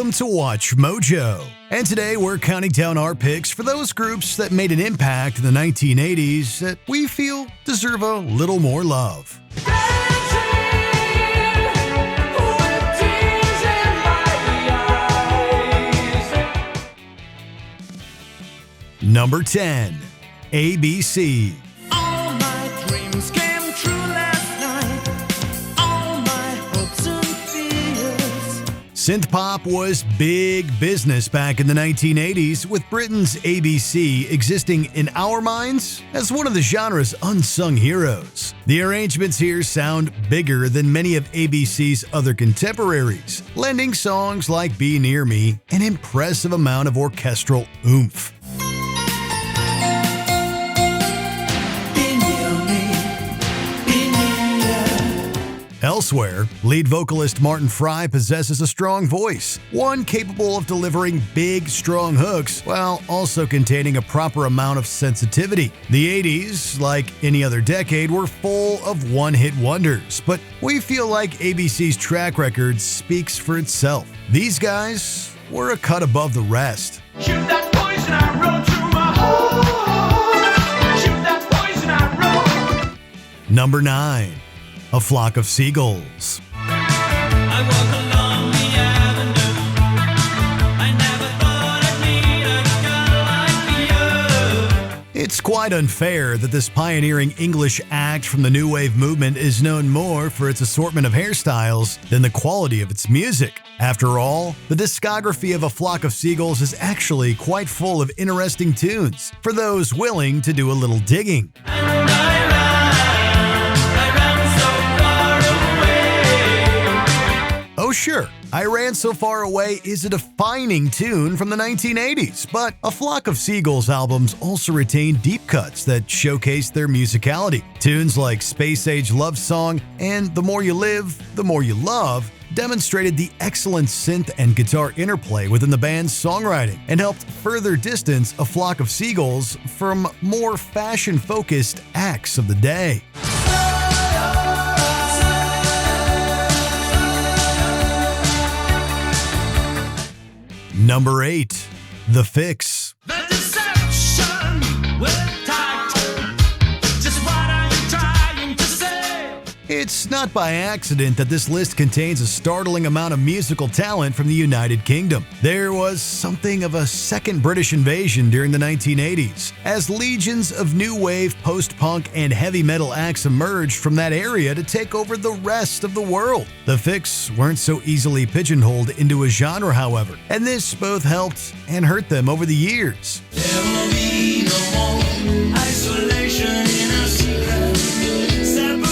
Welcome to Watch Mojo. And today we're counting down our picks for those groups that made an impact in the 1980s that we feel deserve a little more love. Number 10, ABC. All my dreams came true last night. All my hopes and fears. Synth-pop was big business back in the 1980s, with Britain's ABC existing in our minds as one of the genre's unsung heroes. The arrangements here sound bigger than many of ABC's other contemporaries, lending songs like Be Near Me an impressive amount of orchestral oomph. Elsewhere, lead vocalist Martin Fry possesses a strong voice, one capable of delivering big, strong hooks while also containing a proper amount of sensitivity. The 80s, like any other decade, were full of one-hit wonders, but we feel like ABC's track record speaks for itself. These guys were a cut above the rest. Shoot that poison arrow through my heart. Shoot that poison arrow. Number 9. A Flock of Seagulls. I walk along the avenue. I never thought I'd meet a girl like you. It's quite unfair that this pioneering English act from the new wave movement is known more for its assortment of hairstyles than the quality of its music. After all, the discography of A Flock of Seagulls is actually quite full of interesting tunes for those willing to do a little digging. Oh sure, I Ran So Far Away is a defining tune from the 1980s, but A Flock of Seagulls albums also retain deep cuts that showcase their musicality. Tunes like Space Age Love Song and The More You Live, The More You Love demonstrated the excellent synth and guitar interplay within the band's songwriting and helped further distance A Flock of Seagulls from more fashion-focused acts of the day. Number 8. The Fix. The deception will tight. Just what are you trying to say? It's not by accident that this list contains a startling amount of musical talent from the United Kingdom. There was something of a second British invasion during the 1980s, as legions of new wave, post-punk, and heavy metal acts emerged from that area to take over the rest of the world. The Fix weren't so easily pigeonholed into a genre, however, and this both helped and hurt them over the years. There will be no more isolation in our secret separation.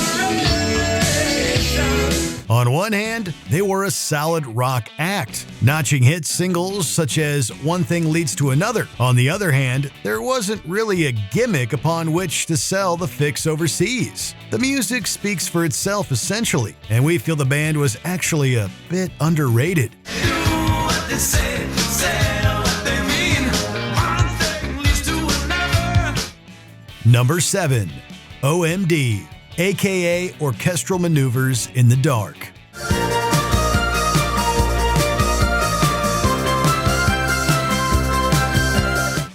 On one hand, they were a solid rock act, notching hit singles such as One Thing Leads to Another. On the other hand, there wasn't really a gimmick upon which to sell the Fix overseas. The music speaks for itself essentially, and we feel the band was actually a bit underrated. Do what they say what they mean. One thing leads to another. Number 7. OMD, aka Orchestral Maneuvers in the Dark.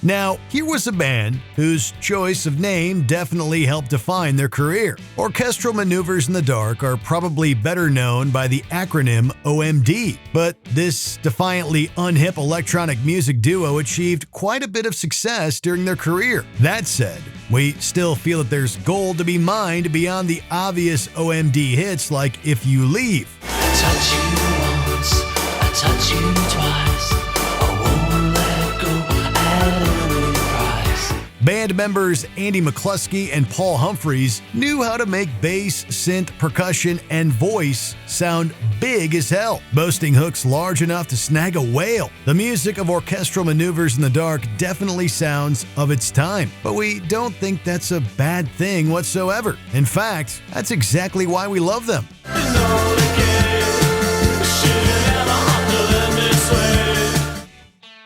Now, here was a band whose choice of name definitely helped define their career. Orchestral Maneuvers in the Dark are probably better known by the acronym OMD, but this defiantly unhip electronic music duo achieved quite a bit of success during their career. That said, we still feel that there's gold to be mined beyond the obvious OMD hits like If You Leave. I touch you once, I touch you twice, I won't let go at any price. Band members Andy McCluskey and Paul Humphreys knew how to make bass, synth, percussion, and voice sound big as hell, boasting hooks large enough to snag a whale. The music of Orchestral Maneuvers in the Dark definitely sounds of its time, but we don't think that's a bad thing whatsoever. In fact, that's exactly why we love them.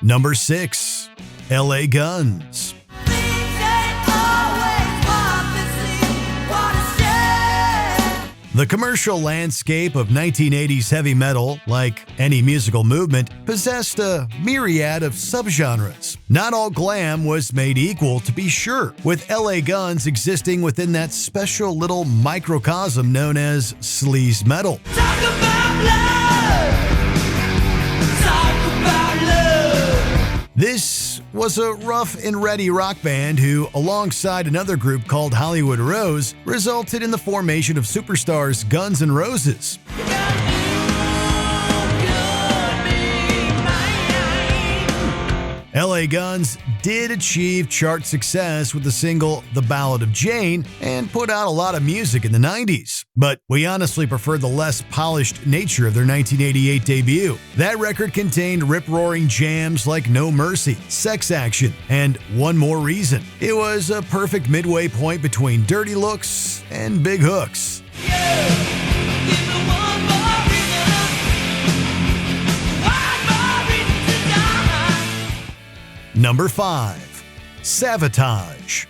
Number 6. LA Guns. The commercial landscape of 1980s heavy metal, like any musical movement, possessed a myriad of subgenres. Not all glam was made equal, to be sure, with LA Guns existing within that special little microcosm known as sleaze metal. Talk about love. Talk about love. This was a rough and ready rock band who, alongside another group called Hollywood Rose, resulted in the formation of superstars Guns N' Roses. LA Guns did achieve chart success with the single The Ballad of Jane and put out a lot of music in the 90s. But we honestly prefer the less polished nature of their 1988 debut. That record contained rip-roaring jams like No Mercy, Sex Action, and One More Reason. It was a perfect midway point between dirty looks and big hooks. Number 5. Sabotage.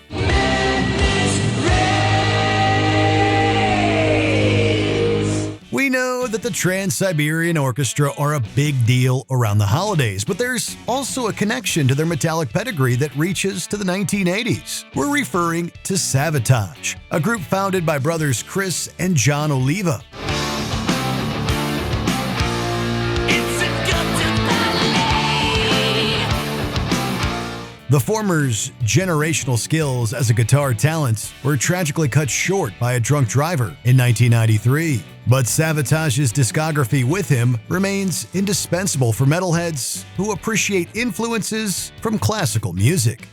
We know that the Trans-Siberian Orchestra are a big deal around the holidays, but there's also a connection to their metallic pedigree that reaches to the 1980s. We're referring to Sabotage, a group founded by brothers Chris and John Oliva. The former's generational skills as a guitar talent were tragically cut short by a drunk driver in 1993. But Sabotage's discography with him remains indispensable for metalheads who appreciate influences from classical music.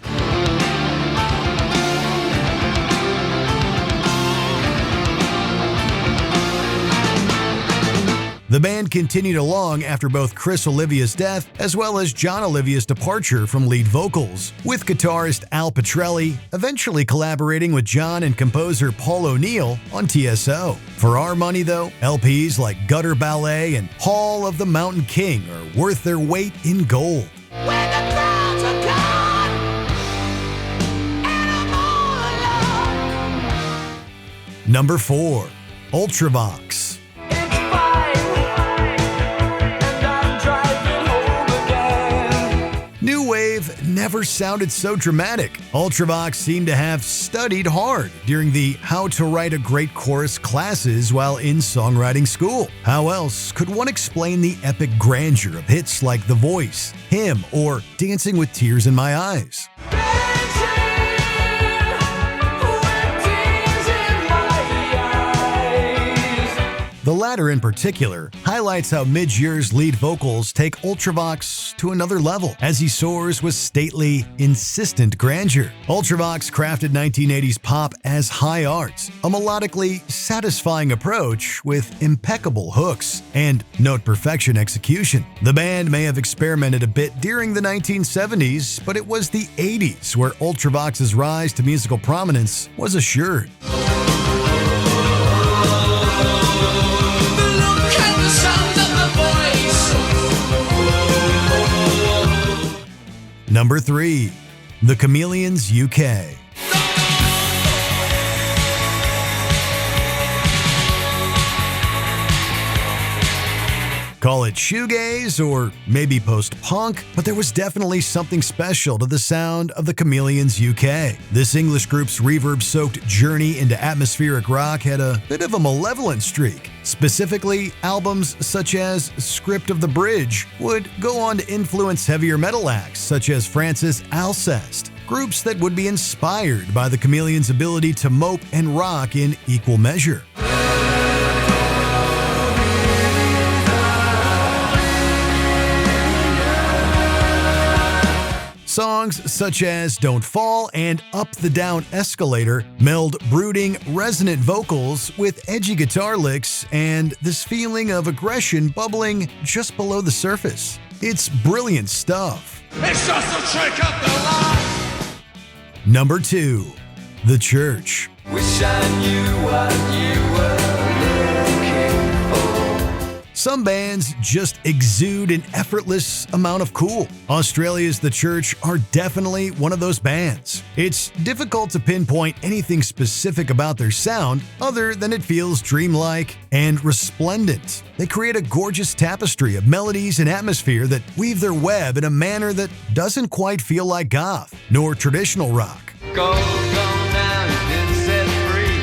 The band continued along after both Chris Olivia's death as well as John Olivia's departure from lead vocals, with guitarist Al Pitrelli eventually collaborating with John and composer Paul O'Neill on TSO. For our money though, LPs like Gutter Ballet and Hall of the Mountain King are worth their weight in gold. When the clouds are gone and I'm all alone. Number 4. Ultravox. New wave never sounded so dramatic. Ultravox seemed to have studied hard during the How to Write a Great Chorus classes while in songwriting school. How else could one explain the epic grandeur of hits like The Voice, Him, or Dancing with Tears in My Eyes? The latter in particular highlights how Midgear's lead vocals take Ultravox to another level as he soars with stately, insistent grandeur. Ultravox crafted 1980s pop as high arts, a melodically satisfying approach with impeccable hooks and note perfection execution. The band may have experimented a bit during the 1970s, but it was the 80s where Ultravox's rise to musical prominence was assured. Number 3. The Chameleons UK. Call it shoegaze or maybe post-punk, but there was definitely something special to the sound of the Chameleons UK. This English group's reverb-soaked journey into atmospheric rock had a bit of a malevolent streak. Specifically, albums such as Script of the Bridge would go on to influence heavier metal acts such as Francis Alcest, groups that would be inspired by the Chameleons' ability to mope and rock in equal measure. Songs such as Don't Fall and Up the Down Escalator meld brooding, resonant vocals with edgy guitar licks and this feeling of aggression bubbling just below the surface. It's brilliant stuff. It's just a trick of the light. Number 2. The Church. Wish I knew what you were looking for. Some Some bands just exude an effortless amount of cool. Australia's The Church are definitely one of those bands. It's difficult to pinpoint anything specific about their sound other than it feels dreamlike and resplendent. They create a gorgeous tapestry of melodies and atmosphere that weave their web in a manner that doesn't quite feel like goth, nor traditional rock. Go now, you've been set free.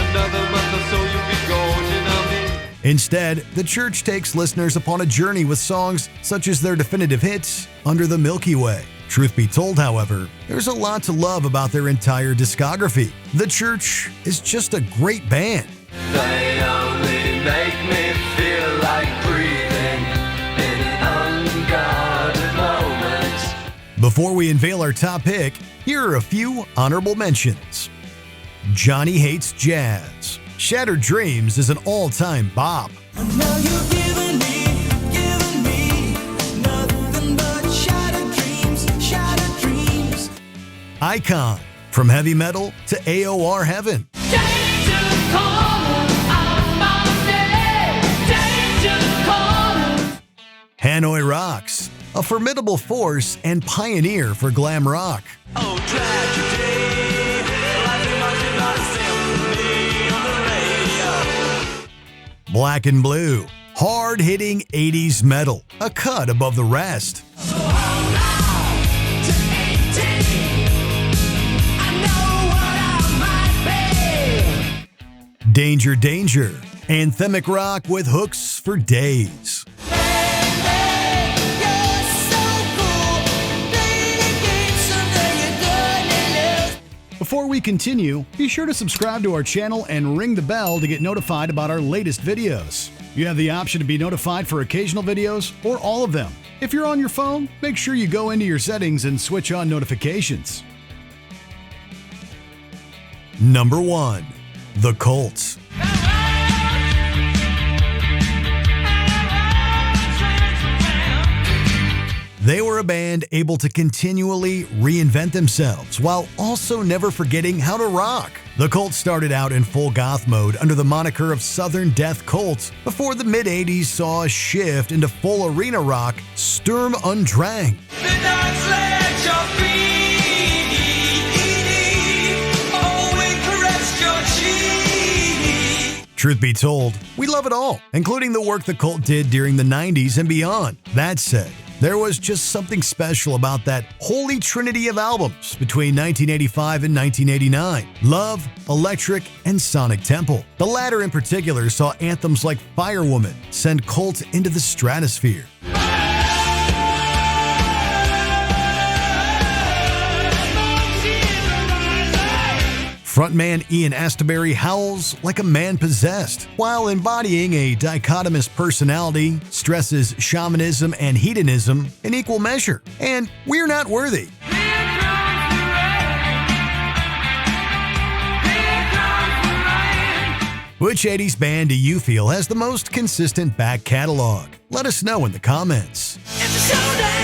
Another month or so you'll be gorging on me. Instead, The Church takes listeners upon a journey with songs such as their definitive hits, Under the Milky Way. Truth be told, however, there's a lot to love about their entire discography. The Church is just a great band. They only make me feel like breathing in unguarded moments. Before we unveil our top pick, here are a few honorable mentions. Johnny Hates Jazz. Shattered Dreams is an all-time bop. Now you've given me nothing but shattered dreams. Icon. From heavy metal to AOR heaven. Hanoi Rocks. A formidable force and pioneer for glam rock. Oh, tragedy, life imagine not symphony on the radio. Black and Blue. Hard-hitting 80s metal. A cut above the rest. So hold on to 18. I know what I might be. Danger Danger. Anthemic rock with hooks for days. Before we continue, be sure to subscribe to our channel and ring the bell to get notified about our latest videos. You have the option to be notified for occasional videos or all of them. If you're on your phone, make sure you go into your settings and switch on notifications. Number 1. The Cult. They were a band able to continually reinvent themselves while also never forgetting how to rock. The Cult started out in full goth mode under the moniker of Southern Death Cult before the mid-80s saw a shift into full arena rock, Sturm und Drang. Truth be told, we love it all, including the work the Cult did during the 90s and beyond. That said, there was just something special about that holy trinity of albums between 1985 and 1989, Love, Electric, and Sonic Temple. The latter in particular saw anthems like Firewoman send Cult into the stratosphere. Frontman Ian Astbury howls like a man possessed, while embodying a dichotomous personality, stresses shamanism and hedonism in equal measure. And we're not worthy. Which 80s band do you feel has the most consistent back catalog? Let us know in the comments. It's a showdown.